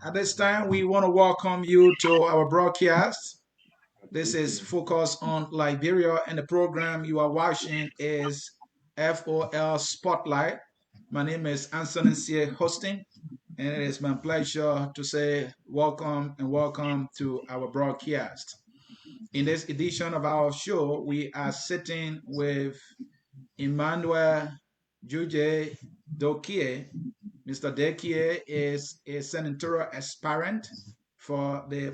At this time, we want to welcome you to our broadcast. This is Focus on Liberia, and the program you are watching is FOL Spotlight. My name is Anthony C. hosting, and it is my pleasure to say welcome and welcome to our broadcast. In this edition of our show, we are sitting with Emmanuel Dyujay Daykeay. Mr. Daykeay is a senatorial aspirant for the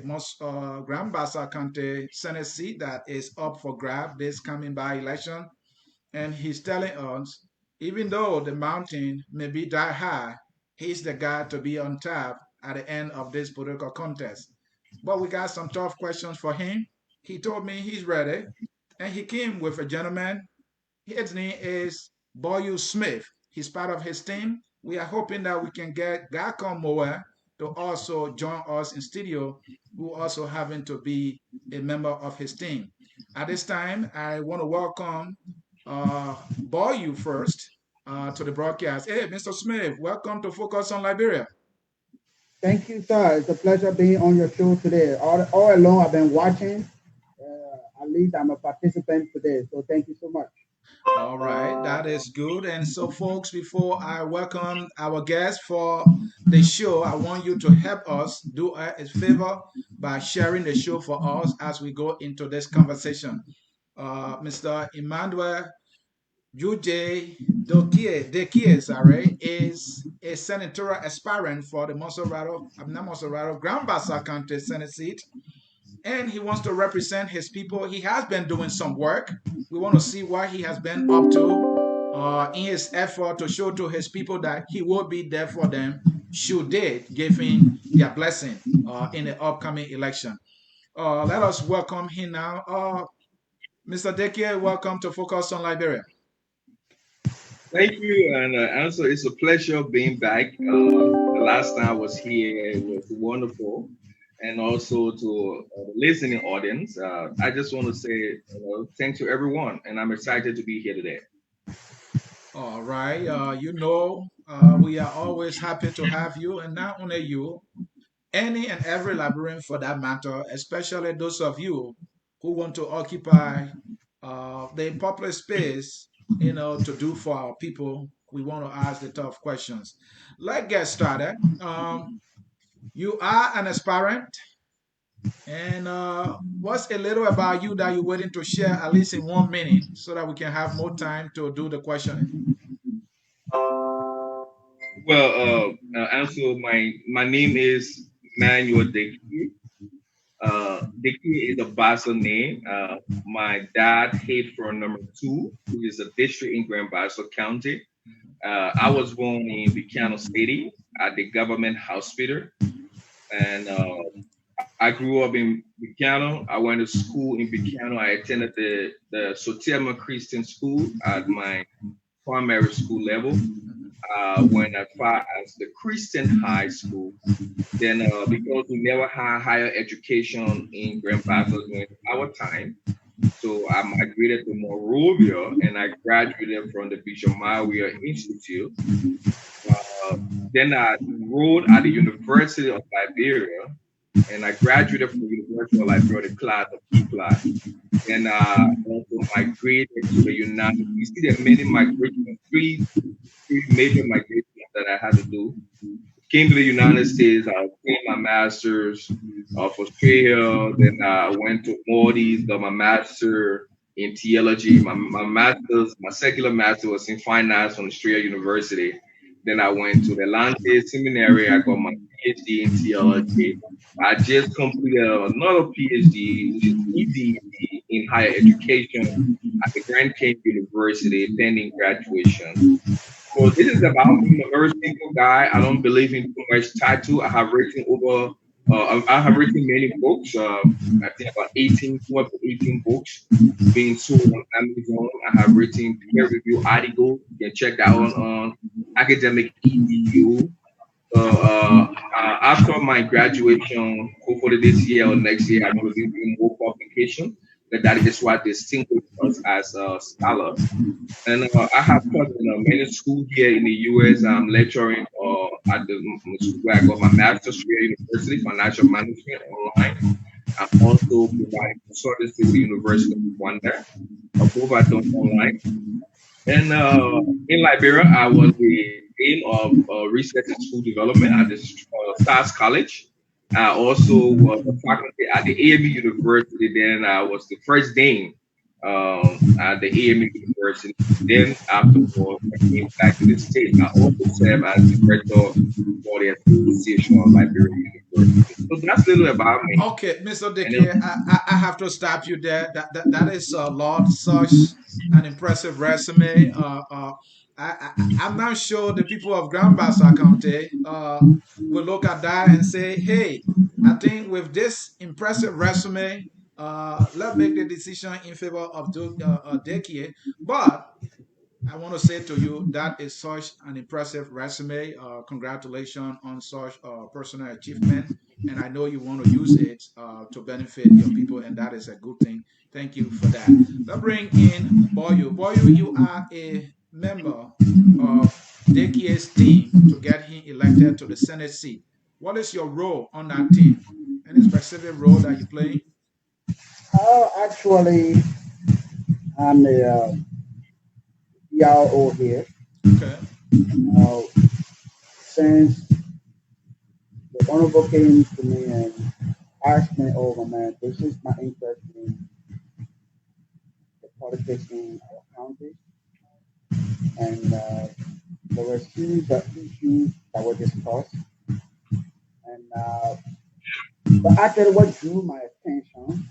Grand Bassa County Senate seat that is up for grab this coming by election. And he's telling us, even though the mountain may be that high, he's the guy to be on top at the end of this political contest. But we got some tough questions for him. He told me he's ready, and he came with a gentleman. His name is Boyu Smith. He's part of his team. We are hoping that we can get Gakon Moa to also join us in studio, who also happen to be a member of his team. At this time, I want to welcome Boyu first to the broadcast. Hey, Mr. Smith, welcome to Focus on Liberia. Thank you, sir. It's a pleasure being on your show today. All along, I've been watching. At least I'm a participant today. So thank you so much. All right, that is good. And so, folks, before I welcome our guest for the show, I want you to help us do a favor by sharing the show for us as we go into this conversation. Mr. Emmanuel Dyujay Daykeay, sorry, is a senatorial aspirant for the Grand Bassa County Senate seat, and he wants to represent his people. He has been doing some work. We want to see what he has been up to in his effort to show to his people that he will be there for them should they give him their blessing in the upcoming election. Let us welcome him now. Mr. Daykeay, welcome to Focus on Liberia. Thank you, and also it's a pleasure being back. The last time I was here, it was wonderful, and also to the listening audience. I just want to say thanks to everyone, and I'm excited to be here today. All right, we are always happy to have you, and not only you, any and every Liberian for that matter, especially those of you who want to occupy the public space, to do for our people. We want to ask the tough questions. Let's get started. You are an aspirant, and what's a little about you that you're willing to share at least in 1 minute so that we can have more time to do the questioning? Well, also my name is Emmanuel Daykeay. Daykeay is a Bassa name. My dad hailed from number 2, which is a district in Grand Bassa County. I was born in Buchanan City at the government hospital, and I grew up in Buchanan. I went to school in Buchanan. I attended the Soterma Christian School at my primary school level. Went as far as the Christian high school. Then, because we never had higher education in Grand Bassa during our time, so I migrated to Monrovia and I graduated from the Bishop Maria Institute. Then I enrolled at the University of Liberia, and I graduated from the University of Liberia, the class of P class. And also migrated to the United States. You see, there are many migrations, three major migrations that I had to do. Came to the United States, I obtained my master's of Australia. Then I went to Maldives, got my master in theology. My secular master was in finance from Australia University. Then I went to the Atlanta Seminary. I got my PhD in theology. I just completed another PhD, which is ED in higher education at the Grand Canyon University, pending graduation. So this is about me. I'm a very simple guy. I don't believe in too much title. I have written many books. I think about 18 books being sold on Amazon. I have written peer review articles. You can check that on Academic EDU. After my graduation, hopefully this year or next year, I'm going to be doing more publication. That is what distinguishes us as scholars. And I have taught in many schools here in the U.S. I'm lecturing at the school where I got my master's here at University Financial Management online. I'm also providing consultancy with the University of Rwanda. Both are done online. And in Liberia, I was the dean of research and school development at the Stars College. I also was a faculty at the AME University. Then I was the first dean at the AME University. Then afterwards, I came back to the state. I also served as the director for the Association of Liberia University. So that's a little about me. Okay, Mr. And then, Daykeay, I have to stop you there. That is a lot, such an impressive resume. I'm not sure the people of Grand Bassa County will look at that and say, hey, I think with this impressive resume, let's make the decision in favor of Daykeay. But I want to say to you that is such an impressive resume. Congratulations on such personal achievement. And I know you want to use it to benefit your people, and that is a good thing. Thank you for that. Let's bring in Boyu. Boyu, you are a member of Daykeay's team to get him elected to the Senate seat. What is your role on that team? Any specific role that you play? Actually, I'm a PRO here. Okay. Uh, since the honorable came to me and asked me, "Oh, my man, this is my interest in the politics in our county," and there were series of issues that were discussed, and but actually, what drew my attention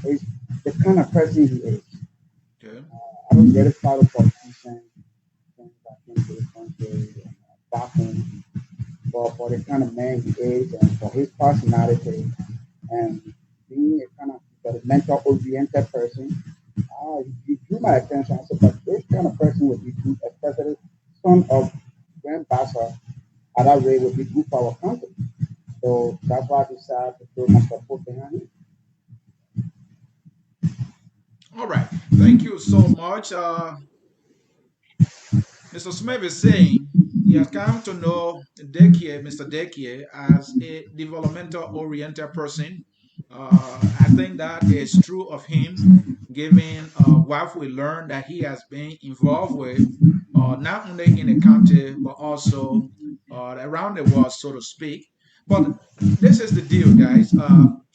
is the kind of person he is. Okay. I don't get a part of politicians since I came to the country and back home, but for the kind of man he is and for his personality and being a kind of developmental oriented person, he drew my attention. I said, but this kind of person would be good, especially son of Grand Bassa at that rate would be good for our country. So that's why I decided to throw my support behind him. All right. Thank you so much. Mr. Smith is saying he has come to know Daykeay, Mr. Daykeay, as a developmental oriented person. I think that is true of him, given what we learned that he has been involved with, not only in the county, but also around the world, so to speak. But this is the deal, guys.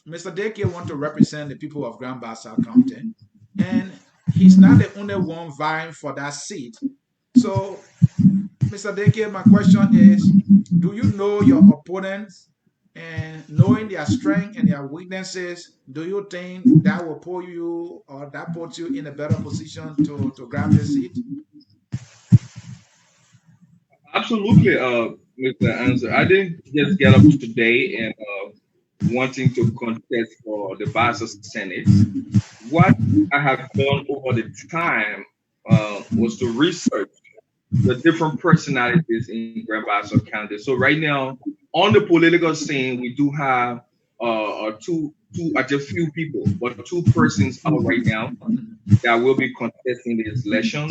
Mr. Daykeay wants to represent the people of Grand Bassa County, and he's not the only one vying for that seat. So, Mr. Daykeay, my question is, do you know your opponents, and knowing their strength and their weaknesses, do you think that will put you or that puts you in a better position to grab the seat? absolutely, Mr. Answer. I didn't just get up today and wanting to contest for the Bassa Senate. What I have done over the time was to research the different personalities in Grand Bassa County. So right now, on the political scene, we do have just few people, but two persons out right now that will be contesting this election.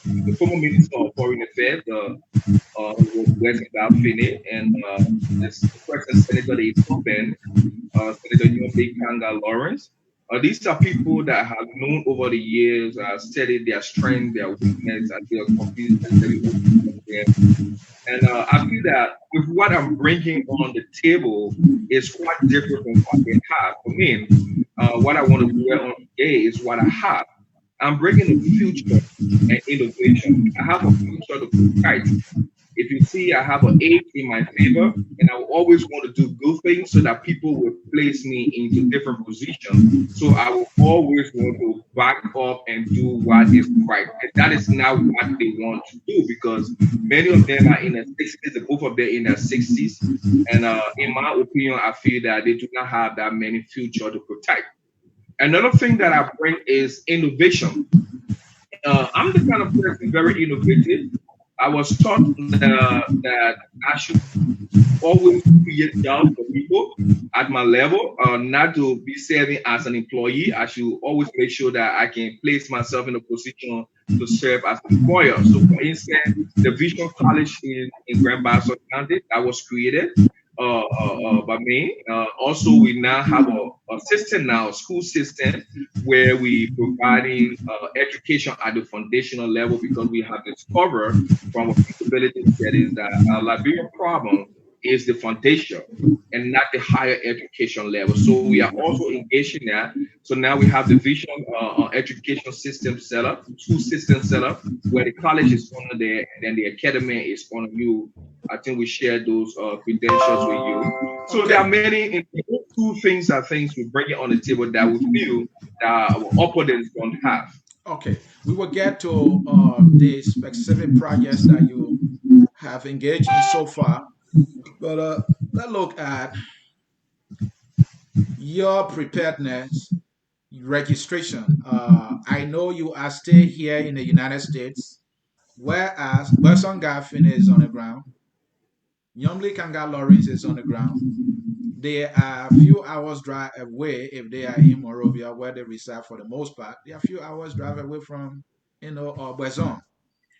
The former Minister of Foreign Affairs, West Finney, and this present Senator that is open, Senator Nyombe Kanga Lawrence. These are people that have known over the years, studied their strength, their weakness, and their confidence. And I feel that with what I'm bringing on the table is quite different from what they have. For me, what I want to wear on today is what I have. I'm bringing a future and innovation. I have a future to protect. If you see, I have an 8 in my favor, and I will always want to do good things so that people will place me into different positions. So I will always want to back up and do what is right. And that is not what they want to do because many of them are in their 60s, both of them in their 60s. And in my opinion, I feel that they do not have that many future to protect. Another thing that I bring is innovation. I'm the kind of person very innovative. I was taught that I should always create jobs for people at my level, not to be serving as an employee. I should always make sure that I can place myself in a position to serve as an employer. So, for instance, the Vision College in Grand Bassa County that was created by me. Also, we now have a system now, a school system, where we providing education at the foundational level because we have discovered from a feasibility studies that a Liberian problem is the foundation and not the higher education level. So we are also engaged in that. So now we have the vision education system set up, school system set up, where the college is under there and then the academy is under you. I think we share those credentials with you. So there are Okay. many two things are things we bring it on the table that we feel that our opponents don't have. Okay. We will get to the specific projects that you have engaged in so far, but let's look at your preparedness registration. I know you are still here in the United States, whereas Berson Gaffin is on the ground, Nyomli Kanga Lawrence is on the ground. They are a few hours drive away if they are in Morovia, where they reside for the most part. They are a few hours drive away from, Berson.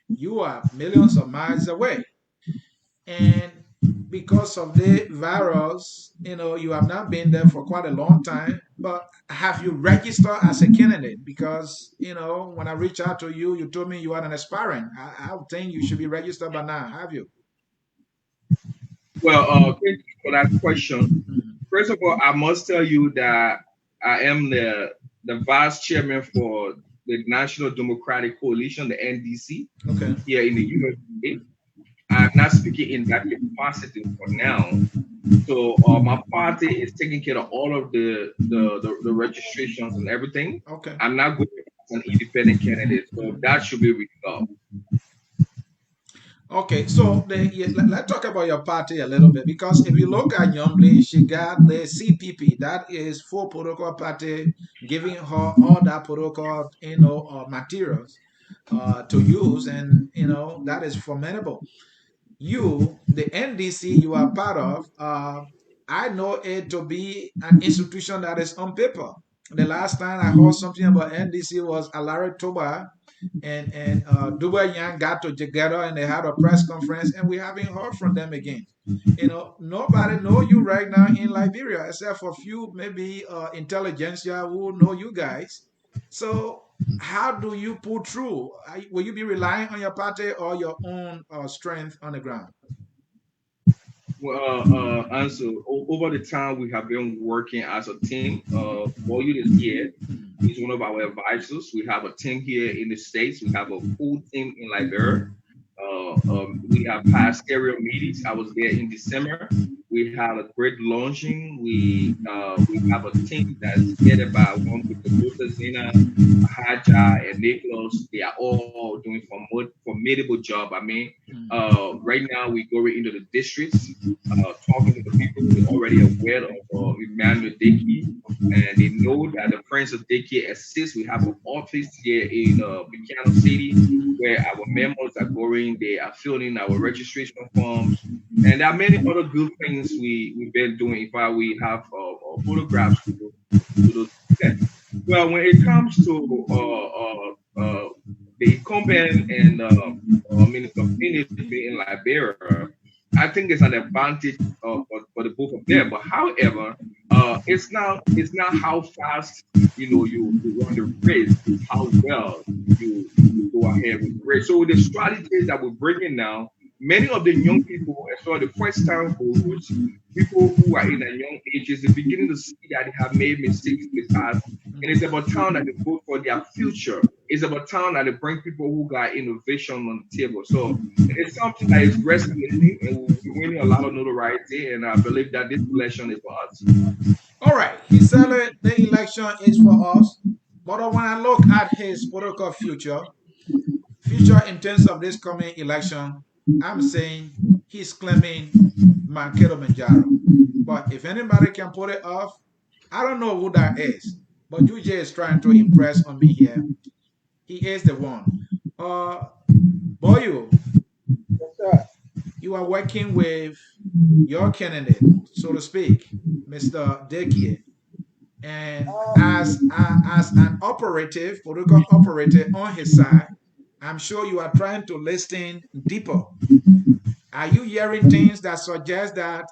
You are millions of miles away. And because of the virus, you have not been there for quite a long time. But have you registered as a candidate? Because when I reached out to you, you told me you are an aspirant. I would think you should be registered by now. Have you? Well, thank you for that question. Mhm. First of all, I must tell you that I am the vice chairman for the National Democratic Coalition, the NDC, Okay. here in the USA. I'm not speaking in that capacity for now. So my party is taking care of all of the registrations and everything. Okay. I'm not going as an independent candidate, so that should be resolved. Okay, so let's talk about your party a little bit because if you look at Youngly, she got the CPP, that is full protocol party, giving her all that protocol, materials to use, and that is formidable. You, the NDC, you are part of. I know it to be an institution that is on paper. The last time I heard something about NDC was Alari Toba and Dubai Yang got together and they had a press conference and we haven't heard from them again. Nobody know you right now in Liberia except for a few maybe intelligentsia who know you guys. So how do you pull through? Will you be relying on your party or your own strength on the ground? Well, also over the time we have been working as a team. Boyd is here. He's one of our advisors. We have a team here in the States. We have a full team in Liberia. We have past area meetings. I was there in December. We had a great launching. We have a team that's headed by one with the Buta Zena, Haja, and Nicholas. They are all doing formidable job. I mean, Mm. right now we go into the districts, talking to the people who are already aware of Emmanuel Daykeay, and they know that the Friends of Daykeay assist. We have an office here in Buchanan City where our members are going, they are filling our registration forms, and there are many other good things we've been doing. In fact, we have photographs to those events. Well, when it comes to the incumbent and Minister of Ministry in Liberia, I think it's an advantage for the both of them. But however, it's not how fast you run the race, it's how well you go ahead with the race. So the strategies that we're bringing now, many of the young people, especially the first time voters, people who are in their young ages, they're beginning to see that they have made mistakes in the past. And it's about time that they vote for their future. It's about time that they bring people who got innovation on the table. So it's something that is resonating and we're winning a lot of notoriety. And I believe that this election is for us. All right, he said the election is for us, but when I look at his political future in terms of this coming election, I'm saying he's claiming Mankato Manjaro. But if anybody can put it off, I don't know who that is. But Dyujay is trying to impress on me here. He is the one. Uh, Boyu, Yes, sir. you are working with your candidate, so to speak, Mr. Daykeay, and as an operative, political operator on his side, I'm sure you are trying to listen deeper. Are you hearing things that suggest that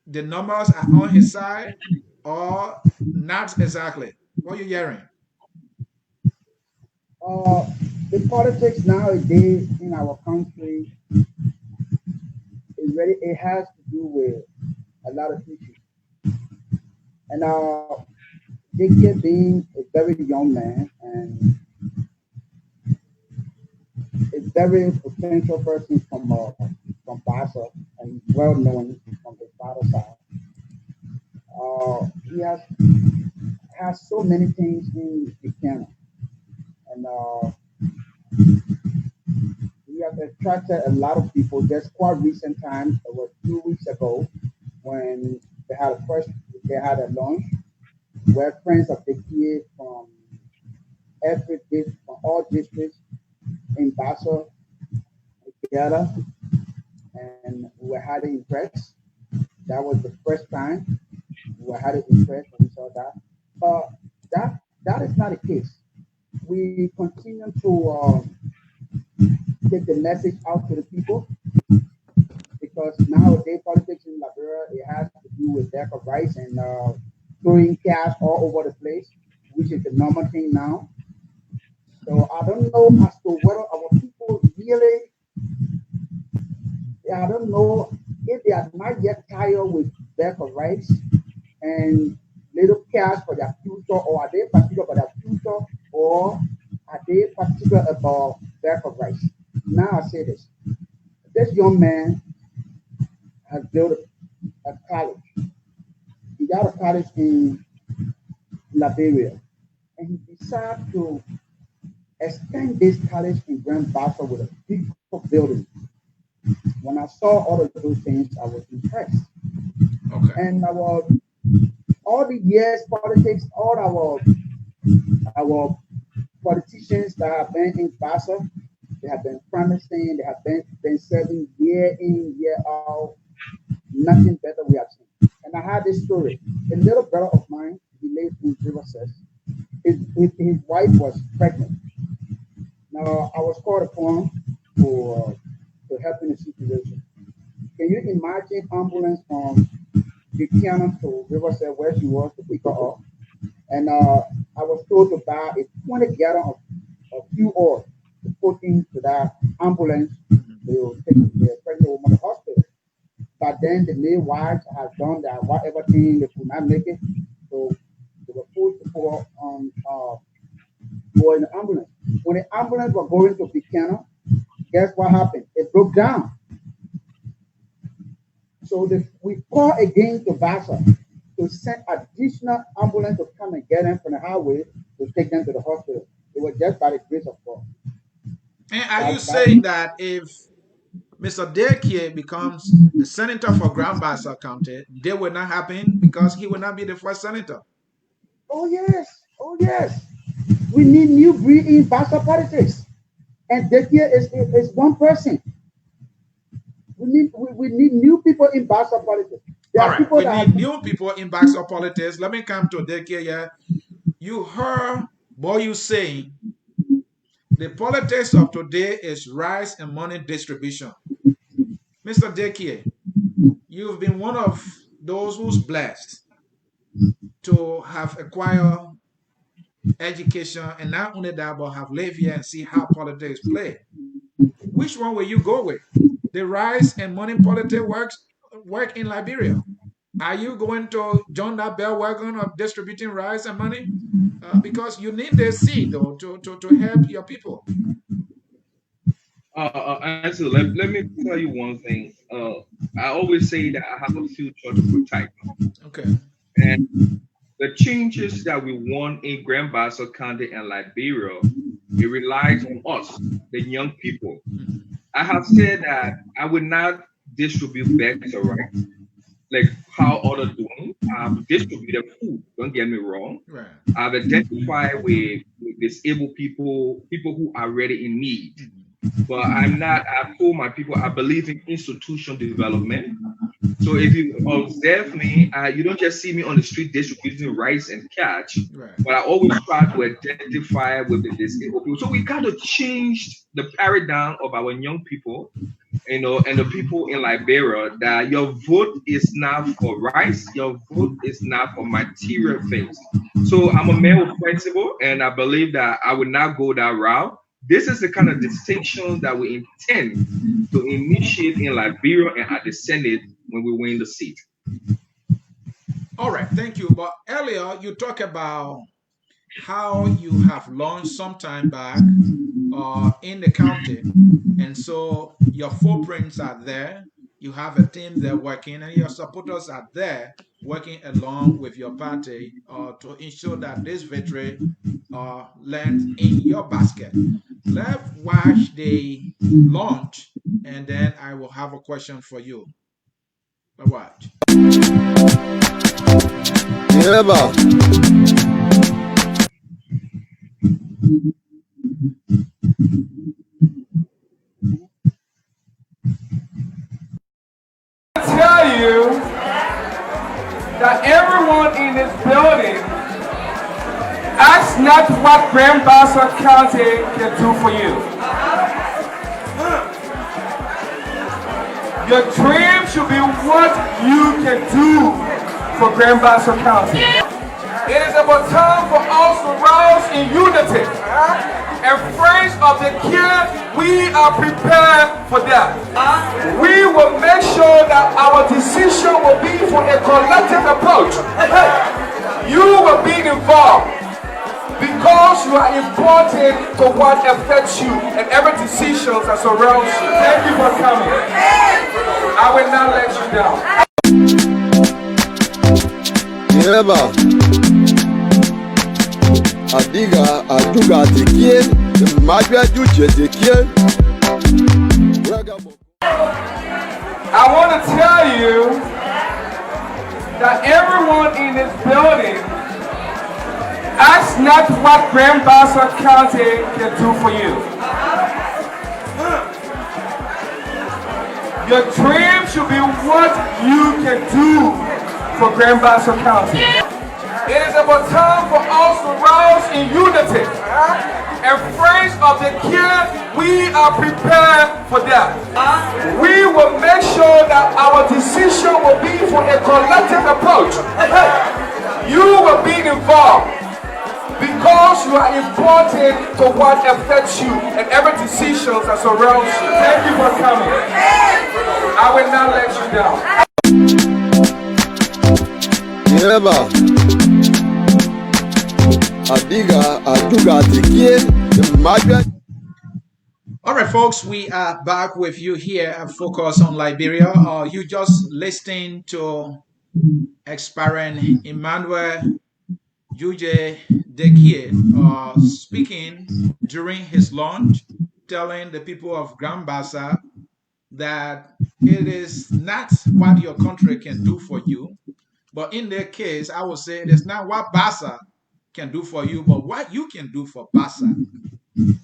the numbers are on his side or not exactly? What are you hearing? Uh, the politics nowadays in our country is really it has to do with a lot of issues. And Daykeay being a very young man and a very potential person from Basa and well known from his father's side. He has so many things in the piano, and he has attracted a lot of people. Just quite recent times, it was 2 weeks ago, when they had a launch where friends of the kid from from all districts in Basa together, and we were highly impressed. That was the first time we were highly impressed when we saw that. But that is not the case. We continue to take the message out to the people, because nowadays politics in Liberia, it has to do with lack of rights and throwing cash all over the place, which is the normal thing now. So I don't know as to whether our people really, I don't know if they are not yet tired with lack of rights and little cash for their future, or are they particular about their future, or are they particular about lack of rights? Now I say this young man has built a college. He got a college in Liberia, and he decided to extend this college in Grand Bassa with a beautiful building. When I saw all of those things, I was impressed. Okay. And all the years politics, all our politicians that have been in Bassa, they have been promising, they have been serving year in, year out. Nothing better we have seen. And I had this story. A little brother of mine, he lived in Riverside. His wife was pregnant. Now I was called upon to help in the situation. Can you imagine ambulance from Buchanan to Riverside where she was to pick her up? And I was told to buy a 20 gallon of fuel oil to put into that ambulance to take the pregnant woman to the hospital. But then the midwives had done that whatever thing they could not make it, so they were forced to go in the ambulance. When the ambulance was going to Buchanan, guess what happened? It broke down. So we called again to Bassa to send additional ambulance to come and get them from the highway to take them to the hospital. It was just by the grace of God. And are you That saying that if Mr. Daykeay becomes a senator for Grand Bassa County, they will not happen because he will not be the first senator? Oh yes, oh yes. We need new breed in Bassa politics, and Daykeay is one person. We need new people in Bassa politics. There All are right, people we that need new people in Bassa politics. Let me come to Daykeay here. You heard what you saying. The politics of today is rice and money distribution. Mr. Daykeay, you've been one of those who's blessed to have acquired education, and not only that, but have lived here and see how politics play. Which one will you go with? The rice and money politics work in Liberia. Are you going to join that bandwagon of distributing rice and money? Because you need the seed though to help your people. Ansel, let me tell you one thing. I always say that I have a future to protect, Okay. and the changes that we want in Grand Bassa County and Liberia, it relies on us, the young people. Mm-hmm. I have said that I would not distribute bags of rice like how others doing. I've distributed food. Don't get me wrong. Right. I've identified with disabled people, people who are really in need. but I'm not. I told my people I believe in institution development. So if you observe me, you don't just see me on the street distributing rice and cash, Right. but I always try to identify with the disabled people. So we got to change the paradigm of our young people, and the people in Liberia, that your vote is not for rice, your vote is not for material things. So I'm a man with principle, and I believe that I would not go that route. This is the kind of distinction that we intend to initiate in Liberia and at the Senate when we win the seat. All right, thank you. But earlier you talked about how you have launched some time back in the county. And so your footprints are there. You have a team there working, and your supporters are there working along with your party to ensure that this victory lands in your basket. Let's watch the launch, and then I will have a question for you. Let's watch. Yeah, ba. Tell you that everyone in this building asks not what Grand Bassa County can do for you. Your dream should be what you can do for Grand Bassa County. It is about time for us to rise in unity. And friends of the Daykeay, we are prepared for that. We will make sure that our decision will be for a collective approach. You will be involved because you are important to what affects you and every decision that surrounds you. Thank you for coming. I will not let you down. Yeah, ba. Adiga, aduga Daykeay, Madra Dyujay Daykeay. I want to tell you that everyone in this building asks not what Grand Bassa County can do for you. Your dream should be what you can do for Grand Bassa County. It is about time for us to rise in unity. And friends of the Daykeay, we are prepared for that. We will make sure that our decision will be for a collective approach. You will be involved because you are important to what affects you and every decision that surrounds you. Thank you for coming. I will not let you down. Yeah, ba. Adiga, aduga Daykeay, Madra. All right, folks, we are back with you here at Focus on Liberia. You just listening to Aspirant Emmanuel Dyujay Daykeay speaking during his launch, telling the people of Grand Bassa that it is not what your country can do for you, but in their case, I would say it is not what Bassa can do for you, but what you can do for Bassa.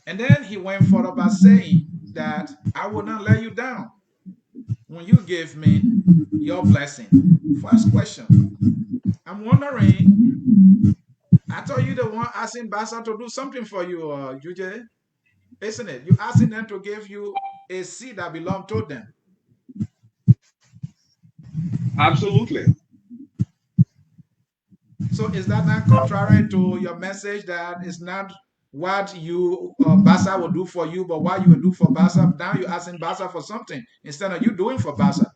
And then he went further by saying that I will not let you down when you give me your blessing. First question, I'm wondering, I thought you the one asking Bassa to do something for you, Dyujay, isn't it? You asking them to give you a seed that belongs to them. Absolutely. So is that not contrary to your message that it's not what you Bassa will do for you, but what you will do for Bassa? Now you're asking Bassa for something instead of you doing for Bassa.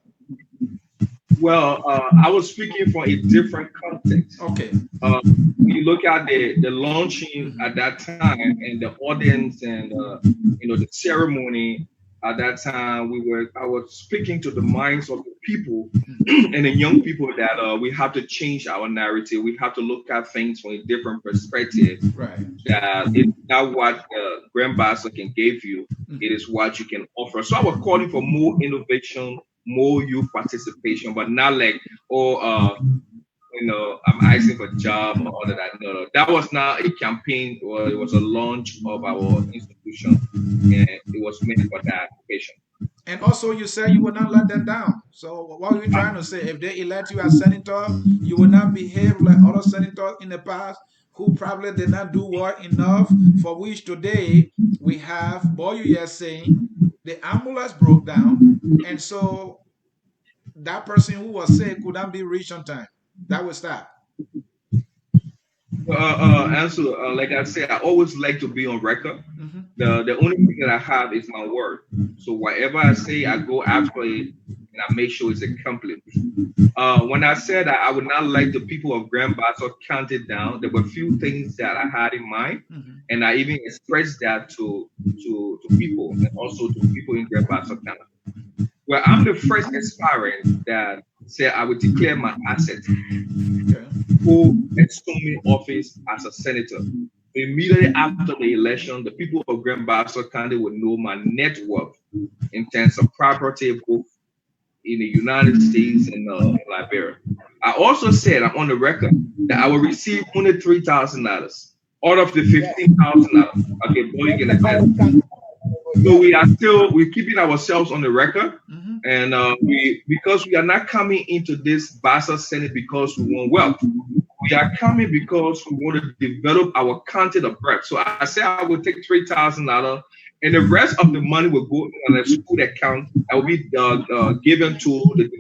Well, I was speaking from a different context. Okay. When you look at the launching at that time and the audience and the ceremony at that time, I was speaking to the minds of the people and the young people that we have to change our narrative. We have to look at things from a different perspective. Right. That it's not what Grand Bassa can give you; it is what you can offer. So I was calling for more innovation, more youth participation, but not like I'm asking for a job or all of that. No, that was not a campaign, or it was a launch of our institution, and it was meant for that occasion. And also, you said you will not let them down. So, what are you trying to say? If they elect you as senator, you will not behave like other senators in the past who probably did not do well enough, for which today we have Boyu saying the ambulance broke down, and so that person who was sick could not be reached on time. That was that. Answer, like I said, I always like to be on record. Mm-hmm. The only thing that I have is my word. So whatever I say, I go after it, and I make sure it's accomplished. When I said that I would not like the people of Grand Bassa counted down, there were a few things that I had in mind, and I even expressed that to people, and also to people in Grand Bassa County. Well, I'm the first aspirant that said I would declare my assets who assume office as a senator. Immediately after the election, the people of Grand Bassa County would know my net worth in terms of property, both in the United States and Liberia. I also said, I'm on the record, that I will receive only $3,000 out of the $15,000. Okay, boy, you can attest. So we're keeping ourselves on the record, and because we are not coming into this Bassa Senate because we want wealth. We are coming because we want to develop our content of birth. So I said I will take $3,000, and the rest of the money will go on a school account that will be given to the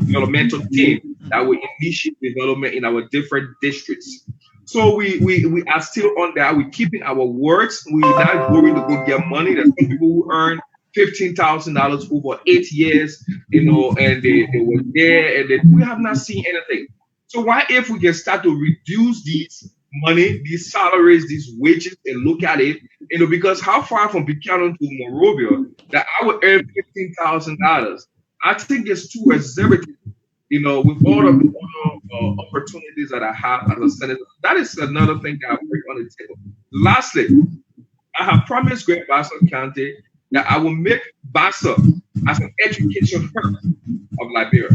developmental team that will initiate development in our different districts. So we are still on that. We're keeping our words. We're not going to go get money. There's some people who earn $15,000 over 8 years, and they were there, and we have not seen anything. So why if we can start to reduce these money, these salaries, these wages, and look at it, because how far from Buchanan to Monrovia that I would earn $15,000? I think it's too exorbitant. With all of the opportunities that I have as a senator, that is another thing that I bring on the table. Lastly, I have promised Great Bassa County that I will make Bassa as an education hub of Liberia.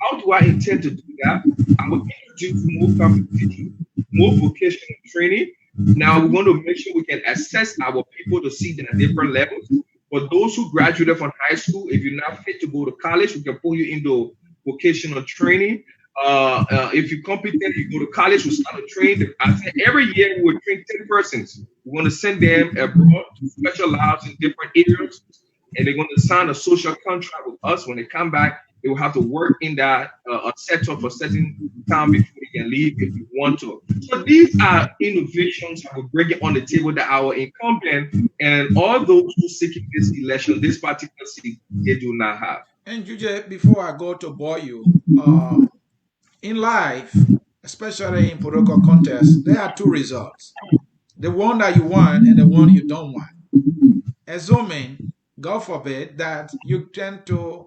How do I intend to do that? I will introduce more competition, more vocational training. Now we're going to make sure we can assess our people to see them at different levels. For those who graduated from high school, if you're not fit to go to college, we can pull you into vocational training. If you're competent, you go to college, we start to train them. I said every year we will train 10 persons. We're going to send them abroad to specialize in different areas, and they're going to sign a social contract with us. When they come back, they will have to work in that setup for a certain time before they can leave if you want to. So these are innovations that will bring it on the table that our incumbent and all those who seeking this election, this particular seat, they do not have. And Dyujay, before I go to Boyu, in life, especially in political contests, there are two results: the one that you want and the one you don't want. Assuming, God forbid, that you tend to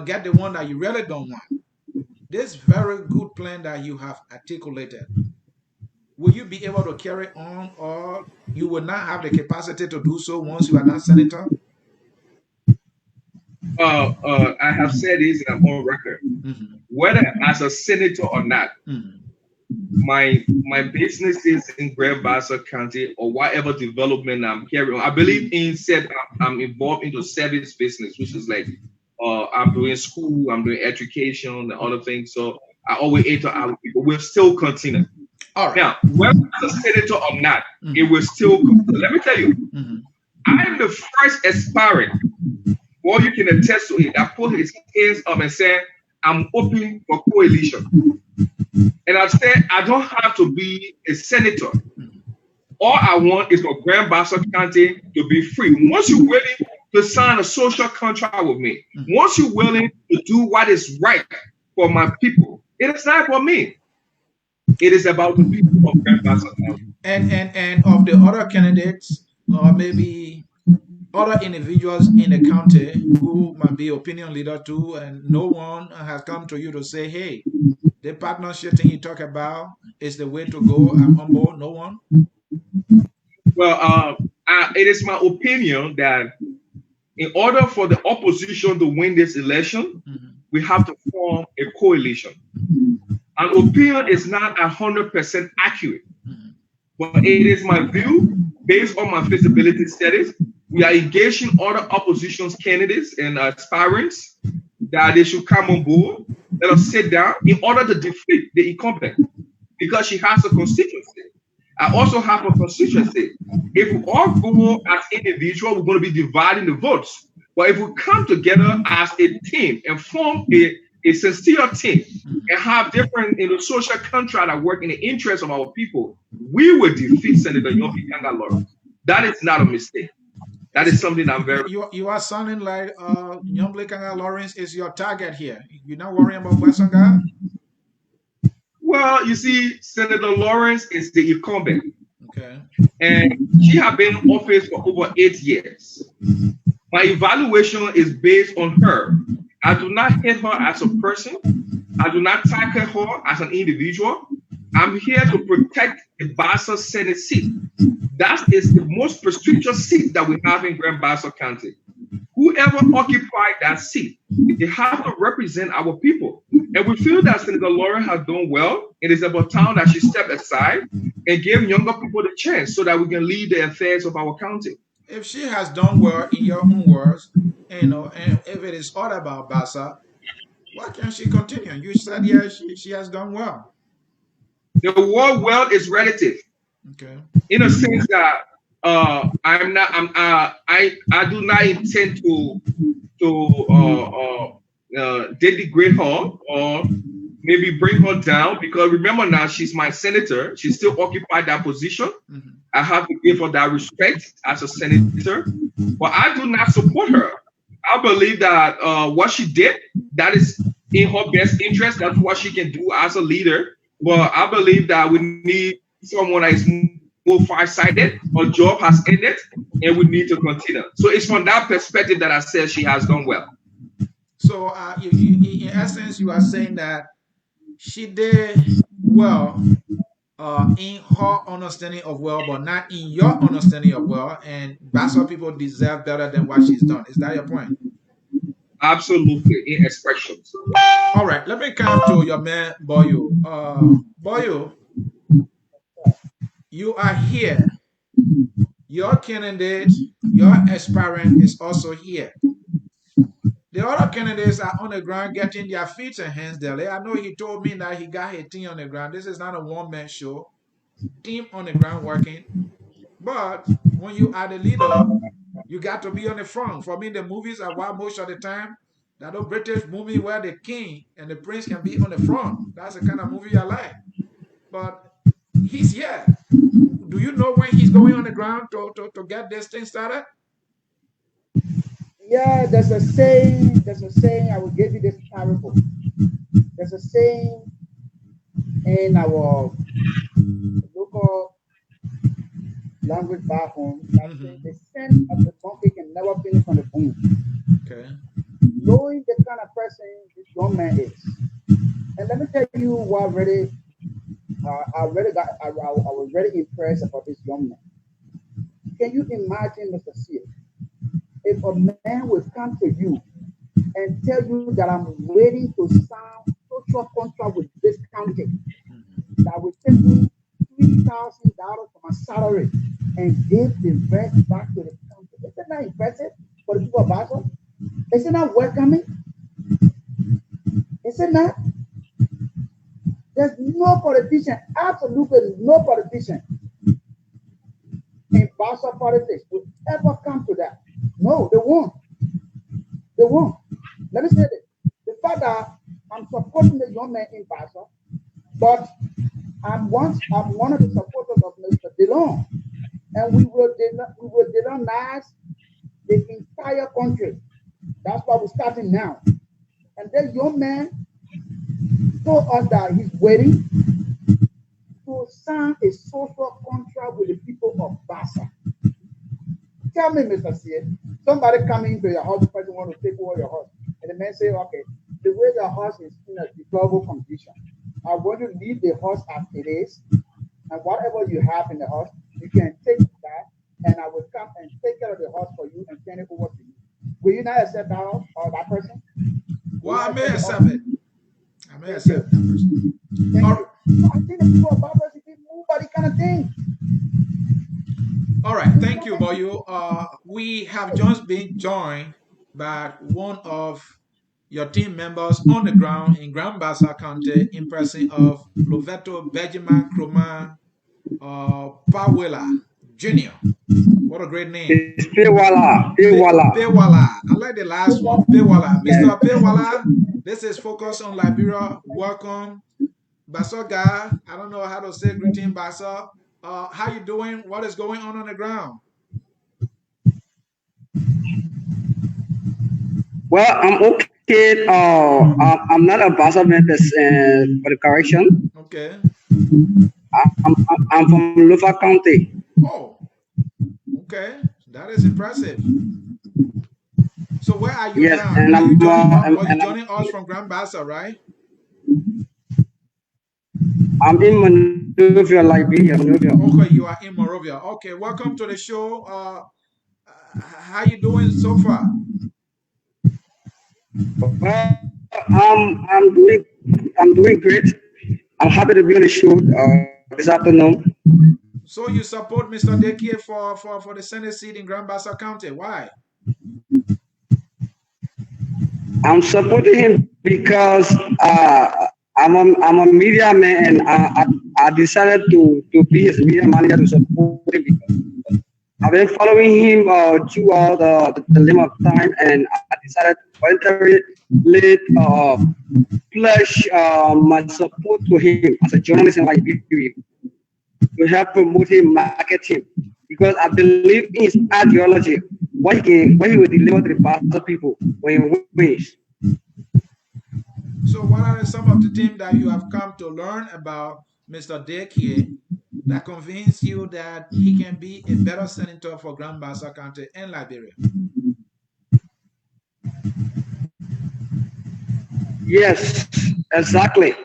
get the one that you really don't want. This very good plan that you have articulated, will you be able to carry on, or you will not have the capacity to do so once you are not senator? I have said this and I'm on record. Whether as a senator or not, my businesses in Grand Bassa County or whatever development I'm carrying on, I believe I'm involved into service business, which is like I'm doing school, I'm doing education and other things. So I always interact with people. We'll still continue. All right. Now, whether as a senator or not, it will still continue. Let me tell you, I'm the first aspirant. Or you can attest to it, that put his hands up and said, I'm open for coalition. And I said, I don't have to be a senator. All I want is for Grand Bassa County to be free. Once you're willing to sign a social contract with me, once you're willing to do what is right for my people, it is not for me. It is about the people of Grand Bassa County. And of the other candidates, or maybe other individuals in the county who might be opinion leader too, and no one has come to you to say, hey, the partnership thing you talk about is the way to go. I'm on board. No one? Well, it is my opinion that in order for the opposition to win this election, we have to form a coalition. An opinion is not 100% accurate, Mhm. but it is my view based on my feasibility studies. We are engaging other opposition candidates and aspirants that they should come on board. Let us sit down in order to defeat the incumbent because she has a constituency. I also have a constituency. If we all go as individuals, we're going to be dividing the votes. But if we come together as a team and form a sincere team Mhm. and have different social contract that work in the interest of our people, we will defeat Senator Yofi Kanga Lawrence. That is not a mistake. That is It's something I'm very you are sounding like Nyomble Kanga Lawrence is your target here. You're not worrying about Basanga? well. You see, Senator Lawrence is the incumbent, Okay. and she has been in office for over 8 years. My evaluation is based on her. I do not hate her as a person. I do not target her as an individual. I'm here to protect the Bassa Senate seat. That is the most prestigious seat that we have in Grand Bassa County. Whoever occupied that seat, they have to represent our people. And we feel that Senator Lauren has done well. It is about time that she stepped aside and gave younger people the chance so that we can lead the affairs of our county. If she has done well in your own words, and if it is all about Bassa, why can't she continue? You said yeah, she has done well. The word well is relative Okay. in a sense that I do not intend to denigrate her or maybe bring her down because remember now she's my senator. She still occupied that position. Mhm. I have to give her that respect as a senator, but I do not support her. I believe that what she did, that is in her best interest. That's what she can do as a leader. But I believe that we need someone that is more far-sighted. Her job has ended, and we need to continue. So it's from that perspective that I said she has done well. So in essence, you are saying that she did well in her understanding of well, but not in your understanding of well, and Bassa people deserve better than what she's done. Is that your point? Absolutely, in expressions. All right, let me come to your man Boyo. Boyo, you are here. Your candidate, your aspirant is also here. The other candidates are on the ground getting their feet and hands dirty. I know he told me that he got a team on the ground. This is not a one-man show. Team on the ground working. But when you are the leader, you got to be on the front. For me, the movies I watch most of the time, that old British movie where the king and the prince can be on the front. That's the kind of movie I like. But he's here. Do you know when he's going on the ground to get this thing started? Yeah, there's a saying. There's a saying. I will give you this parable. There's a saying in our local language back home that says Mm-hmm. the scent of the monkey can never finish on the bone. Okay. Knowing the kind of person this young man is, and let me tell you what really, I was really impressed about this young man. Can you imagine, Mr. Sear, if a man will come to you and tell you that I'm waiting to sign social contract with this county that will take me $3,000 from my salary and give the rest back to the county? Isn't that impressive for the people of Basel? Isn't that welcoming? Isn't that? There's no politician, absolutely no politician in Basel politics will ever come to that. No, they won't. They won't. Let me say this. The fact that I'm supporting the young man in Basel, but I'm one of the supporters of Mr. Dillon, and we will Dillonize the entire country. That's why we're starting now. And that young man told us that he's waiting to sign a social contract with the people of Bassa. Tell me, Mr. C, somebody coming to your house, the person want to take over your house, and the man say, okay, the way your house is in a deplorable condition, I want you to leave the house as it is, and whatever you have in the house, you can take that, and I will come and take care of the house for you and turn it over to you. Will you not accept that house or that person? Well, I may accept it. may Thank you. accept that person. Thank All, you. I think the people of Barbados, if they move by the kind of thing. all right, thank you, Boyu. We have just been joined by one of your team members on the ground in Grand Bassa County in person of Loveto Benjamin Kroma Pawela Jr. What a great name. It's Pewala, Pewala. Pewala. I like the last one. Pewala. Yes. Mr. Pewala, this is Focus on Liberia. Welcome. Basoga, I don't know how to say greeting, Baso. How you doing? What is going on the ground? Well, I'm okay. I'm not a Bassa member for the correction. Okay. I'm from Lufa County. Oh, okay. That is impressive. So where are you Yes, now? and Are you I'm joining us from Grand Bassa, right? in Monrovia, Liberia. Monrovia. Okay, you are in Morovia. Okay, welcome to the show. How you doing so far? Well, I'm doing great. I'm happy to be on the show this afternoon. So you support Mr. Daykeay for the Senate seat in Grand Bassa County. Why? I'm supporting him because I'm a media man, and I decided to be his media manager to support him because I've been following him throughout the limit of time, and I decided to voluntarily pledge my support to him as a journalist in Liberia to help promote him, market him, because I believe in his ideology, what he will deliver to the Bassa people when he wins. So what are some of the things that you have come to learn about Mr. Daykeay that convince you that he can be a better senator for Grand Bassa County and Liberia? Yes, exactly.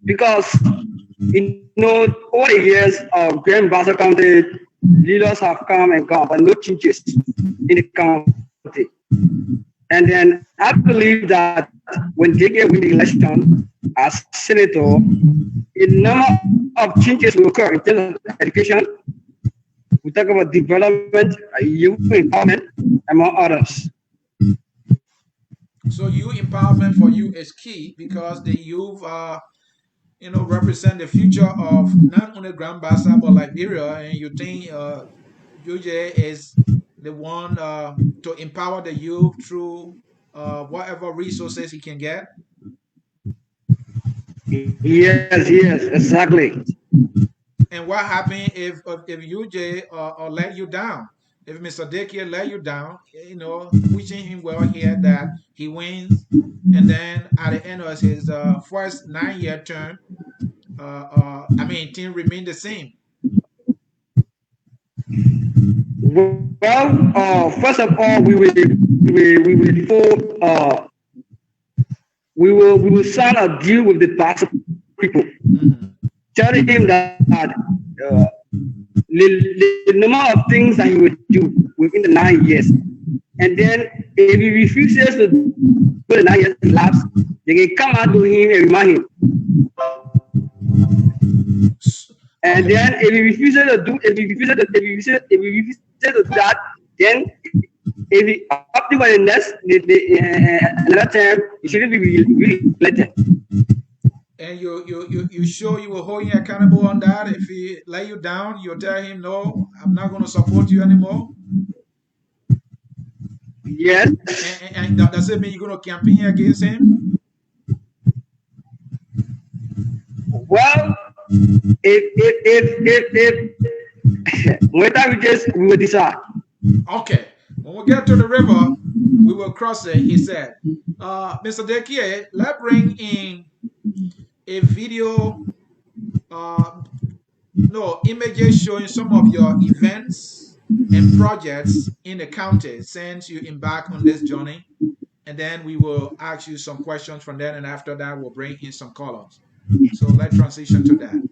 Because over the years of Grand Bassa County, leaders have come and gone, but no changes in the county. And then I believe that when Daykeay win the election as senator, a number of changes will occur in terms of education. We talk about development, youth empowerment, among others. So youth empowerment for you is key because the youth represent the future of not only Grand Bassa but Liberia, and you think Dyujay is the one to empower the youth through whatever resources he can get. Yes, exactly. And what happened if UJ let you down? If Mr. Daykeay let you down, wishing him well here that he wins, and then at the end of his first 9-year term, things remain the same. Well, first of all, we will sign a deal with the Bassa people, telling him that the number of things that he will do within the 9 years, and then if he refuses to do the 9 years elapse, they can come out to him and remind him. And then if he refuses to do that, then if he up to the next another time, he shouldn't be re-elected. And you sure you will hold him accountable on that? If he let you down, you'll tell him, no, I'm not going to support you anymore. Yes. And does it mean you're going to campaign against him? Well, if we will decide. Okay. When we get to the river, we will cross it, he said. Mr. Daykeay, let's bring in a video, images showing some of your events and projects in the county since you embark on this journey. And then we will ask you some questions from there. And after that, we'll bring in some callers. So let's transition to that.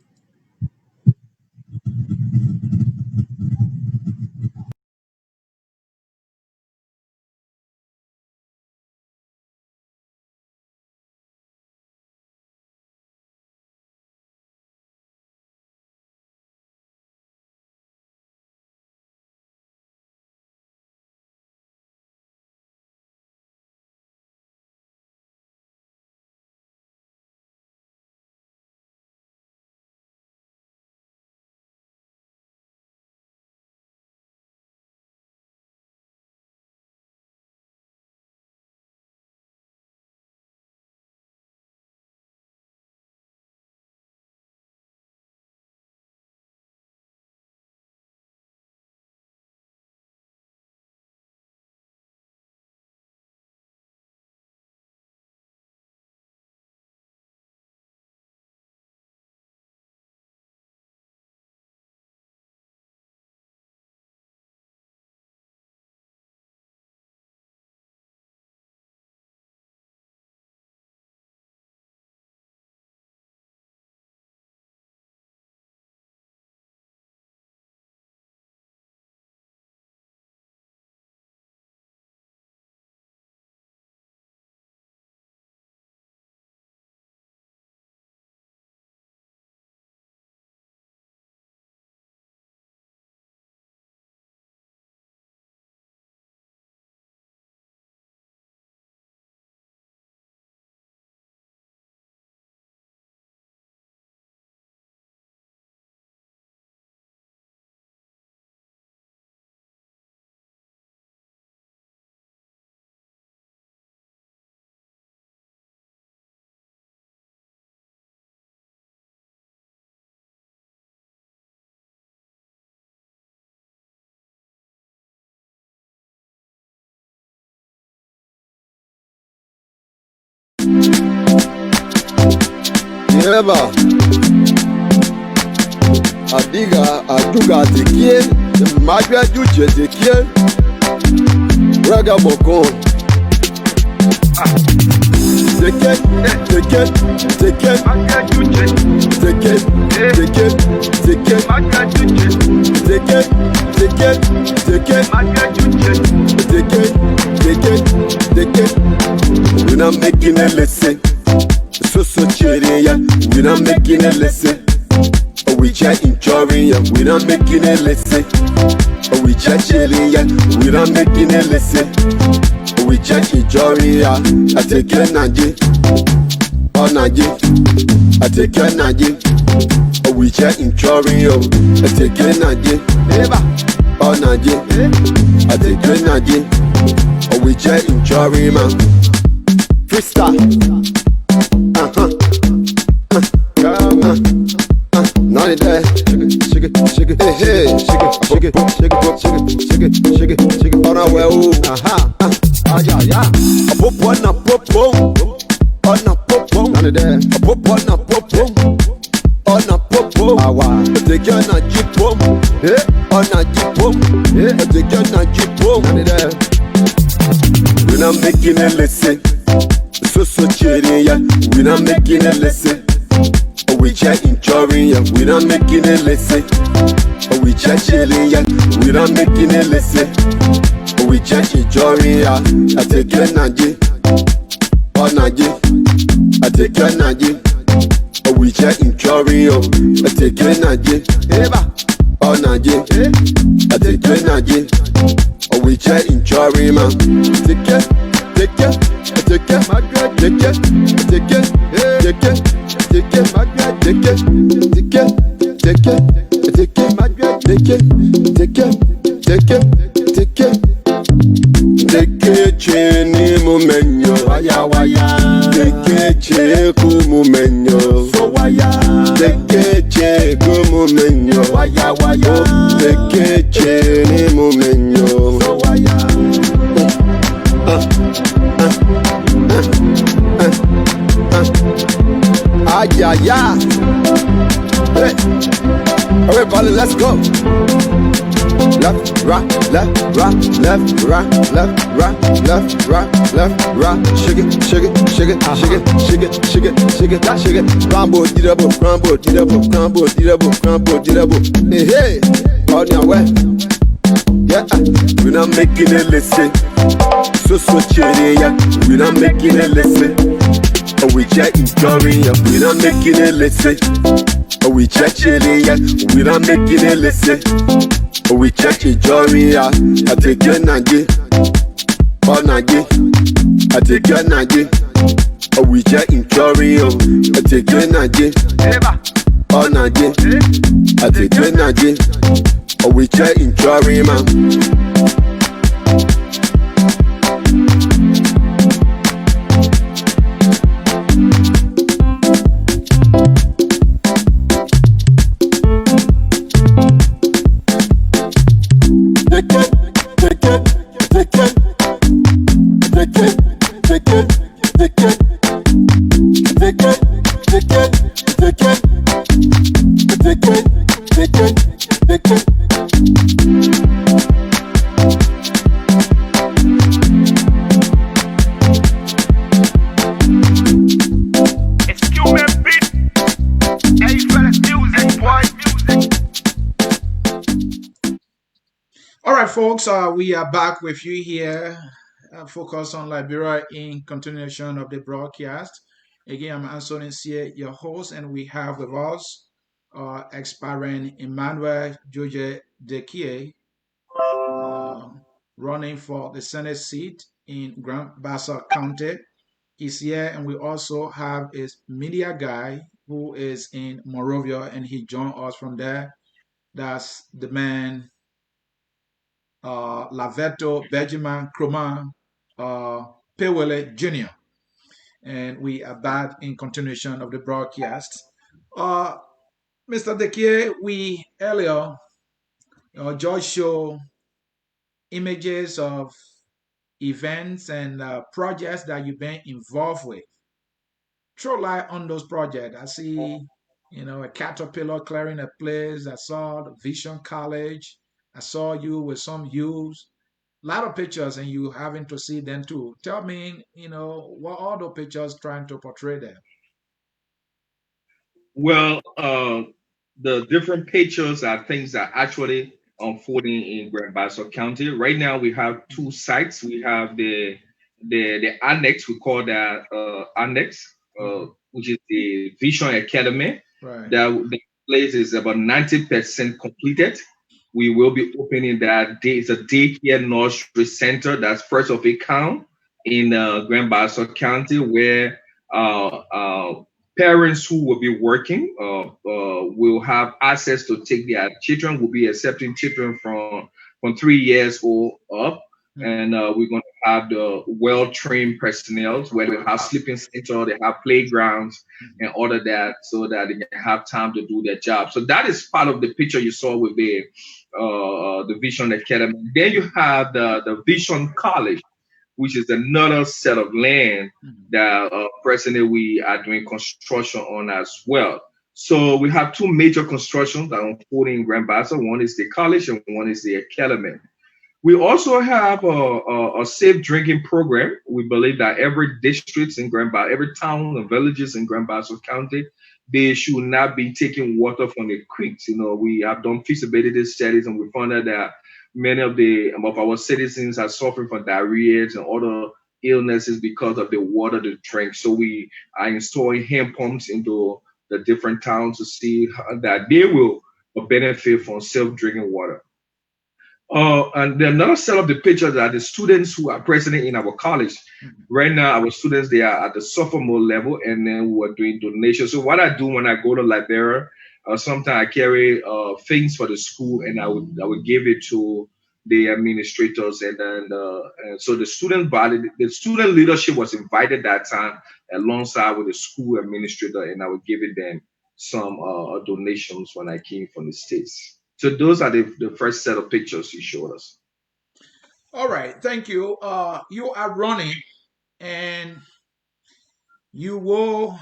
Yeba. Adiga, aduga Daykeay. Madra Dyujay Daykeay. Raga Mokon. Daykeay, Daykeay, Daykeay. Daykeay, Daykeay, Daykeay. Daykeay, Daykeay, Daykeay. Daykeay, Daykeay, Daykeay. We're not making a lesson. So cheering ya. We're not making a lesson. We just enjoying ya. We're not making a lesson. We just chilling ya. We're not making a lesson. We just enjoying ya. I take your Naji. Oh Naji. I take your Naji. We just enjoying ya. I take your Naji. Oh Naji. I take your Naji. We just enjoying man. Freestyle. Not it there. Shake it, shake it, hey, hey, shake it, shake it, shake it, shake it, shake it, shake it, shake it. On our way, yeah. A pop one, a pop boom. On a pop boom. Not it there. A pop one, a pop boom. On a pop boom. Take your Naji boom. On a jeep boom. Take your Naji boom. Not it there. We're not making a lesson. So cheering ya. We're not making a lesson. We just enjoying ya. We're not making a lesson. We just chilling ya. We're not making a lesson. We just enjoying ya. I take your Naji. Oh Naji. I take your Naji. We just enjoying ya. I take your Naji. Oh Naji. I take your Naji. We just enjoying man. Take it, take it, take it, take it, take it, take it. Take it, take it, take it, take it, take it, take it, take it, take it, take it. Daykeay cheni mumenyo, Daykeay cheku mumenyo, Daykeay cheku mumenyo, Daykeay cheni mumenyo. Yeah. Hey, everybody, let's go. Left, right, left, right, left, right, left, right, left, right, left, right. Shake it, shake it, shake it, shake it, shake it, shake it, shake it, shake it. Rambo, dirabo, rambo, dirabo, rambo, dirabo, rambo, dirabo. Hey, hey, on your way. Yeah, we're not making a lesson. So cheering ya. We're not making a lesson. We just enjoying ya. We're not making a lesson. We just chilling ya. We're not making a lesson. We just enjoying ya. I take your Naji. Oh Naji. I take your Naji. We just enjoying ya. I take your Naji. Oh Naji. I take your Naji. We just enjoying man. All right, folks, we are back with you here, focus on Liberia in continuation of the broadcast. Again, I'm Anthony here, your host, and we have with us Aspirant Emmanuel Daykeay, running for the Senate seat in Grand Bassa County. He's here, and we also have a media guy who is in Monrovia, and he joined us from there. That's the man Laveto Benjamin Kroma Pewele Jr. And we are back in continuation of the broadcast. Mr. Daykeay, we earlier just show images of events and projects that you've been involved with throw light on those projects. I see, a caterpillar clearing a place. I saw the Vision College. I saw you with some youths. A lot of pictures, and you having to see them too. Tell me, what are those pictures trying to portray there? Well, the different pictures are things that actually unfolding in Grand Bassa County. Right now, we have two sites. We have the annex. We call that annex, which is the Vision Academy. Right. That the place is about 90% completed. We will be opening that day. It's a daycare nursery center that's first of its kind in Grand Bassa County, where uh, uh, parents who will be working will have access to take their children. Will be accepting children from 3 years old up, Mhm. and we're going to have the well trained personnel where they have sleeping center, they have playgrounds, and all of that, so that they can have time to do their job. So that is part of the picture you saw with the Vision Academy. Then you have the Vision College, which is another set of land Mhm. that presently we are doing construction on as well. So we have two major constructions that are unfolding in Grand Bassa. One is the college and one is the academy. We also have a safe drinking program. We believe that every district in Grand Bassa, every town and villages in Grand Bassa County, they should not be taking water from the creeks. We have done feasibility studies and we found out that many of our citizens are suffering from diarrhea and other illnesses because of the water they drink. So we are installing hand pumps into the different towns to see that they will benefit from safe drinking water. And then another set of the pictures are the students who are present in our college. Mhm. Right now, our students they are at the sophomore level, and then we're doing donations. So what I do when I go to Liberia, sometimes I carry things for the school, and I would give it to the administrators, and then and so the student body, the student leadership was invited that time alongside with the school administrator, and I was giving them some donations when I came from the states. So those are the first set of pictures you showed us. All right, thank you. You are running, and you will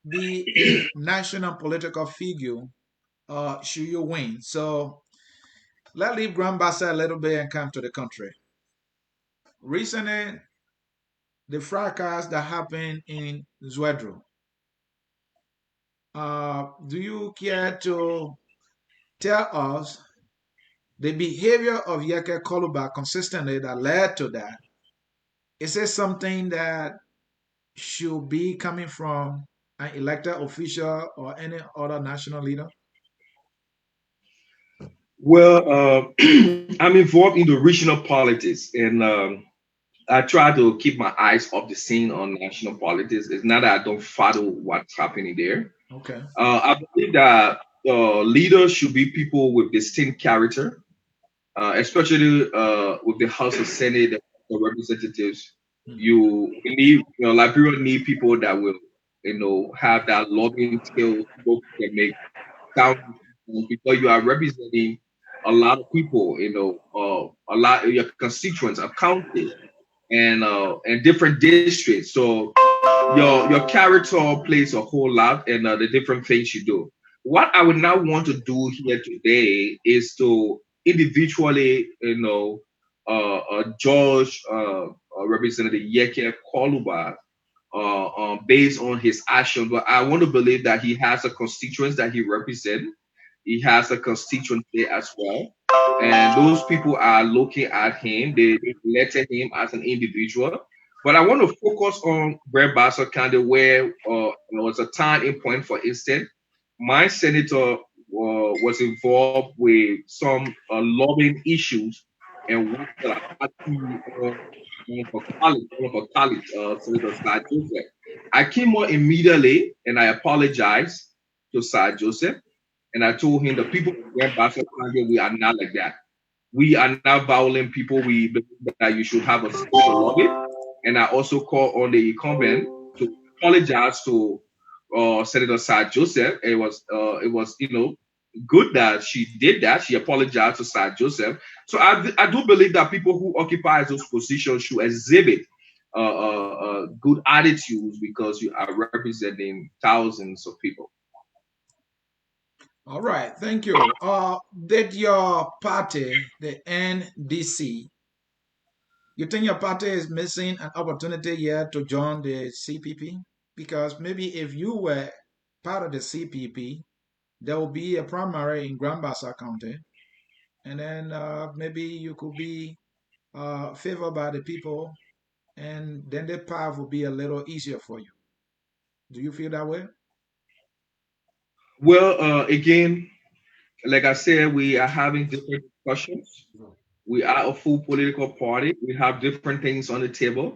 be a national political figure should you win. So let's leave Grand Bassa a little bit and come to the country. Recently, the fracas that happened in Zwedro. Do you care to tell us the behavior of Yeke Koluba consistently that led to that? Is it something that should be coming from an elected official or any other national leader? Well, I'm involved in the regional politics, and I try to keep my eyes off the scene on national politics. It's not that I don't follow what's happening there. Okay. I believe that leaders should be people with distinct character, especially with the House of Senate, the House of Representatives. Mhm. We need, Liberia need people that will, have that lobbying skills, people who can make sound decisions because you are representing a lot of people, a lot of your constituents are counted and different districts. So your character plays a whole lot in the different things you do. What I would now want to do here today is to individually, judge Representative Yeke Koluba based on his actions. But I want to believe that he has a constituents that he represents. He has a constituency as well. And those people are looking at him. They elected him as an individual. But I want to focus on Grand Bassa County, where there was a turning point. For instance, my senator was involved with some lobbying issues and worked at a party one of our colleagues, Senator Sir Joseph. I came on immediately and I apologized to Sir Joseph, and I told him the people of Grand Bassa County, we are not like that. We are not violent people. We believe that you should have a social lobby. And I also called on the incumbent to apologize to Senator Sir Joseph. It was good that she did that. She apologized to Sir Joseph. So I do believe that people who occupy those positions should exhibit good attitudes because you are representing thousands of people. All right, thank you. Did your party, the NDC, you think your party is missing an opportunity here to join the CPP? Because maybe if you were part of the CPP, there will be a primary in Grand Bassa County, and then maybe you could be favored by the people, and then the path will be a little easier for you. Do you feel that way? Well, again, like I said, we are having different discussions. We are a full political party. We have different things on the table.